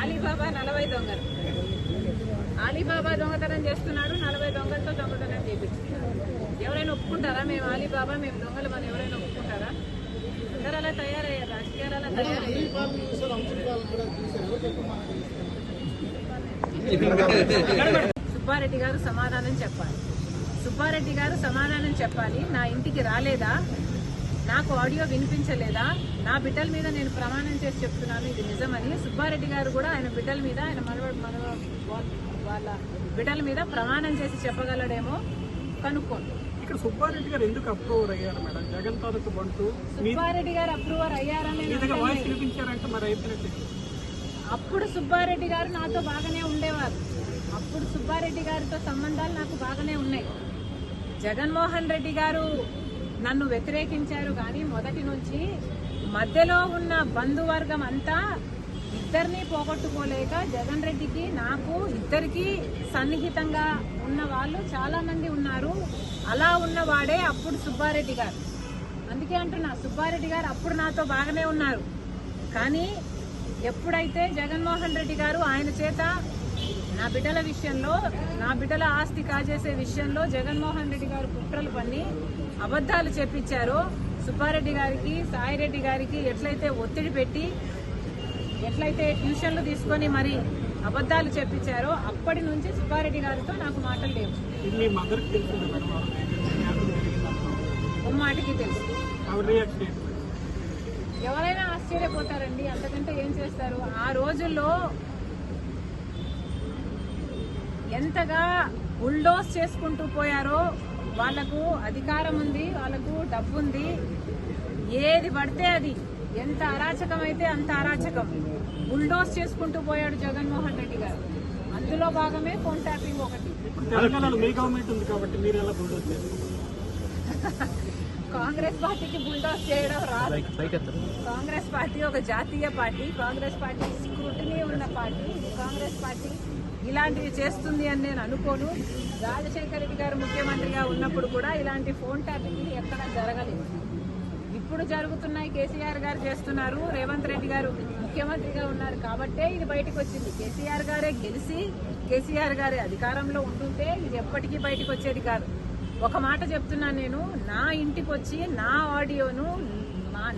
Ali Baba 40 దొంగలు. Ali Baba దొంగతనం చేస్తున్నాడు, 40 దొంగలతో దొంగతనం చేయించుకున్నాడు. ఎవరైనా ఒప్పుకుంటారా మేము ఆలీబాబా మేము దొంగలు మనం ఎవరైనా ఒప్పుకుంటారా? అందరూ అలా తయారయ్యారు, రాజకీయాలు అలా తయారయ్యారు. సుబ్బారెడ్డి గారు సమాధానం చెప్పాలి. సుబ్బారెడ్డి గారు సమాధానం చెప్పాలి. నా ఇంటికి రాలేదా? నాకు ఆడియో వినిపించలేదా? నా బిడ్డల మీద నేను ప్రమాణం చేసి చెప్తున్నాను ఇది నిజమని. సుబ్బారెడ్డి గారు కూడా ఆయన బిడ్డల మీద, ఆయన వాళ్ళ బిడ్డల మీద ప్రమాణం చేసి చెప్పగలడేమో కనుక్కోండి. ఇక్కడ సుబ్బారెడ్డి గారు ఎందుకు అప్రూవర్ అయ్యారు మేడం? జగన్ తాలూకు బంటూ సుబ్బారెడ్డి గారు అప్రూవర్ అయ్యారని వాయిస్ వినిపించారంటే మరి అయిపోయినట్టు. అప్పుడు సుబ్బారెడ్డి గారు నాతో బాగానే ఉండేవారు. అప్పుడు సుబ్బారెడ్డి గారితో సంబంధాలు నాకు బాగానే ఉన్నాయి. జగన్మోహన్ రెడ్డి గారు నన్ను వ్యతిరేకించారు కానీ మొదటి నుంచి మధ్యలో ఉన్న బంధువర్గం అంతా ఇద్దరిని పోగొట్టుకోలేక జగన్ రెడ్డికి నాకు ఇద్దరికి సన్నిహితంగా ఉన్న వాళ్ళు చాలా మంది ఉన్నారు. అలా ఉన్నవాడే అప్పుడు సుబ్బారెడ్డి గారు. అందుకే అంటున్నా, సుబ్బారెడ్డి గారు అప్పుడు నాతో బాగానే ఉన్నారు. కానీ ఎప్పుడైతే జగన్మోహన్ రెడ్డి గారు ఆయన చేత నా బిడ్డల విషయంలో, నా బిడ్డల ఆస్తి కాజేసే విషయంలో జగన్మోహన్ రెడ్డి గారు కుట్రలు పన్ని అబద్ధాలు చెప్పించారో, సుబ్బారెడ్డి గారికి, సాయిరెడ్డి గారికి ఎట్లయితే ఒత్తిడి పెట్టి, ఎట్లయితే ట్యూషన్లు తీసుకొని మరి అబద్ధాలు చెప్పించారో అప్పటి నుంచి సుబ్బారెడ్డి గారితో నాకు మాటలు లేవు. మాటికి తెలుసు. ఎవరైనా ఆశ్చర్యపోతారండి, అంతకంటే ఏం చేస్తారు? ఆ రోజుల్లో ఎంతగా బుల్డోస్ చేసుకుంటూ పోయారో, వాళ్లకు అధికారం ఉంది, వాళ్లకు డబ్బు ఉంది, ఏది పడితే అది, ఎంత అరాచకం అయితే అంత అరాచకం బుల్డోస్ చేసుకుంటూ పోయాడు జగన్మోహన్ రెడ్డి గారు. అందులో భాగమే ఫోన్ ట్యాపింగ్ ఒకటి. కాంగ్రెస్ పార్టీకి బుల్డోస్ చేయడం రాదు. కాంగ్రెస్ పార్టీ ఒక జాతీయ పార్టీ, కాంగ్రెస్ పార్టీ స్క్రూటినీ ఉన్న పార్టీ. కాంగ్రెస్ పార్టీ ఇలాంటివి చేస్తుంది అని నేను అనుకోను. రాజశేఖర రెడ్డి గారు ముఖ్యమంత్రిగా ఉన్నప్పుడు కూడా ఇలాంటి ఫోన్ ట్యాపింగ్ ఎక్కడా జరగలేదు. ఇప్పుడు జరుగుతున్నాయి, కేసీఆర్ గారు చేస్తున్నారు, రేవంత్ రెడ్డి గారు ముఖ్యమంత్రిగా ఉన్నారు కాబట్టే ఇది బయటకు వచ్చింది. కేసీఆర్ గారే గెలిచి కేసీఆర్ గారే అధికారంలో ఉంటుంటే ఇది ఎప్పటికీ బయటకు వచ్చేది కాదు. ఒక మాట చెప్తున్నాను, నేను నా ఇంటికి వచ్చి నా ఆడియోను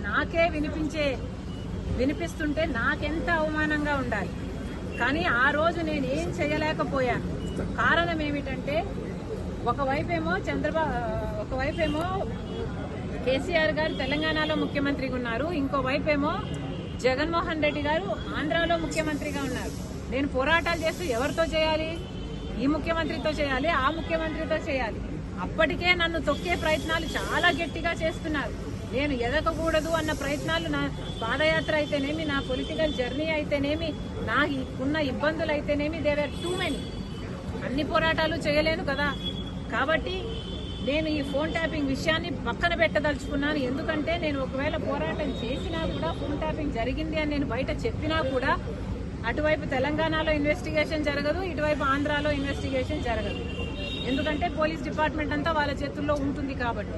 నాకే వినిపిస్తుంటే నాకెంత అవమానంగా ఉండాలి. కానీ ఆ రోజు నేను ఏం చేయలేకపోయాను. కారణం ఏమిటంటే ఒకవైపేమో కేసీఆర్ గారు తెలంగాణలో ముఖ్యమంత్రిగా ఉన్నారు, ఇంకోవైపేమో జగన్మోహన్ రెడ్డి గారు ఆంధ్రాలో ముఖ్యమంత్రిగా ఉన్నారు. నేను పోరాటాలు చేస్తూ ఎవరితో చేయాలి? ఈ ముఖ్యమంత్రితో చేయాలి, ఆ ముఖ్యమంత్రితో చేయాలి. అప్పటికే నన్ను తొక్కే ప్రయత్నాలు చాలా గట్టిగా చేస్తున్నారు. నేను ఎదగకూడదు అన్న ప్రయత్నాలు, నా పాదయాత్ర అయితేనేమి, నా పొలిటికల్ జర్నీ అయితేనేమి, నాకున్న ఇబ్బందులు అయితేనేమి, దేవర్ టూ మెనీ. అన్ని పోరాటాలు చేయలేను కదా. కాబట్టి నేను ఈ ఫోన్ ట్యాపింగ్ విషయాన్ని పక్కన పెట్టదలుచుకున్నాను. ఎందుకంటే నేను ఒకవేళ పోరాటం చేసినా కూడా, ఫోన్ ట్యాపింగ్ జరిగింది అని నేను బయట చెప్పినా కూడా, అటువైపు తెలంగాణలో ఇన్వెస్టిగేషన్ జరగదు, ఇటువైపు ఆంధ్రాలో ఇన్వెస్టిగేషన్ జరగదు. ఎందుకంటే పోలీస్ డిపార్ట్మెంట్ అంతా వాళ్ళ చేతుల్లో ఉంటుంది కాబట్టి.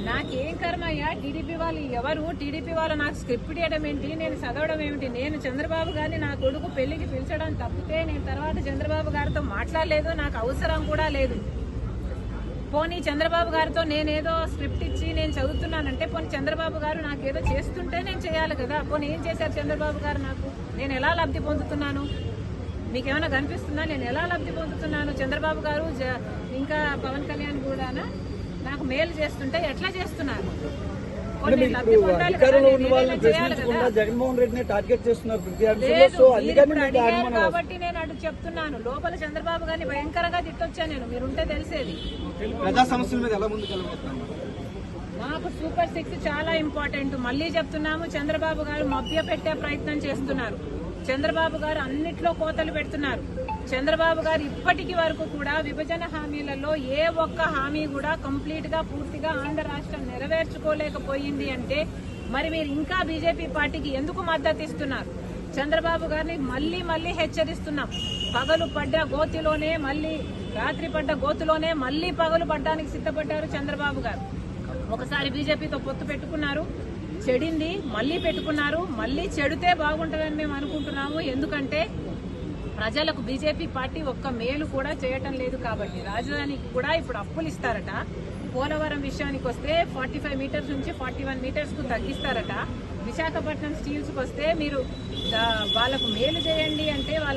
నాకేం కర్మయ్యా? టీడీపీ వాళ్ళు ఎవరు? టీడీపీ వాళ్ళు నాకు స్క్రిప్ట్ ఇవ్వడం ఏంటి, నేను చదవడం ఏమిటి? నేను చంద్రబాబు గారిని నా కొడుకు పెళ్లికి పిలిచడం తప్పితే నేను తర్వాత చంద్రబాబు గారితో మాట్లాడలేదు, నాకు అవసరం కూడా లేదు. పోనీ చంద్రబాబు గారితో నేనేదో స్క్రిప్ట్ ఇచ్చి నేను చదువుతున్నానంటే, పోనీ చంద్రబాబు గారు నాకేదో చేస్తుంటే నేను చేయాలి కదా. పోనీ ఏం చేశారు చంద్రబాబు గారు నాకు? నేను ఎలా లబ్ధి పొందుతున్నాను? మీకేమైనా కనిపిస్తుందా నేను ఎలా లబ్ధి పొందుతున్నాను? చంద్రబాబు గారు ఇంకా పవన్ కళ్యాణ్ కూడా నాకు మేలు చేస్తుంటే ఎట్లా చేస్తున్నారు? జగన్మోహన్ రెడ్డిని టార్గెట్ చేస్తున్నారు కాబట్టి నేను అటు చెప్తున్నాను. లోపల చంద్రబాబు గారిని భయంకరంగా తిట్టొచ్చా నేను, మీరుంటే తెలిసేది. ప్రజా సమస్యల మీద ఎలా ముందుకెళ్ళబోతున్నారు? మాకు సూపర్ 6 చాలా ఇంపార్టెంట్. మళ్లీ చెప్తున్నాము, చంద్రబాబు గారు మభ్య పెట్టే ప్రయత్నం చేస్తున్నారు. చంద్రబాబు గారు అన్నిట్లో కోతలు పెడుతున్నారు. చంద్రబాబు గారు ఇప్పటికి వరకు కూడా విభజన హామీలలో ఏ ఒక్క హామీ కూడా కంప్లీట్ గా పూర్తిగా ఆంధ్ర రాష్ట్రం నెరవేర్చుకోలేకపోయింది అంటే మరి మీరు ఇంకా బీజేపీ పార్టీకి ఎందుకు మద్దతు ఇస్తున్నారు? చంద్రబాబు గారిని మళ్లీ హెచ్చరిస్తున్నాం. పగలు పడ్డ గోతిలోనే మళ్లీ, రాత్రి పడ్డ గోతులోనే మళ్లీ పగలు పడ్డానికి సిద్ధపడ్డారు చంద్రబాబు గారు. ఒకసారి బీజేపీతో పొత్తు పెట్టుకున్నారు, చెడింది, మళ్ళీ పెట్టుకున్నారు. మళ్ళీ చెడితే బాగుంటుందని మేము అనుకుంటున్నాము. ఎందుకంటే ప్రజలకు బీజేపీ పార్టీ ఒక్క మేలు కూడా చేయటం లేదు కాబట్టి. రాజధానికి కూడా ఇప్పుడు అప్పులు ఇస్తారట. పోలవరం విషయానికి వస్తే 45 మీటర్స్ నుంచి 41 మీటర్స్ కు తగ్గిస్తారట. విశాఖపట్నం స్టీల్స్ కు వస్తే మీరు వాళ్ళకు మేలు చేయండి అంటే వాళ్ళ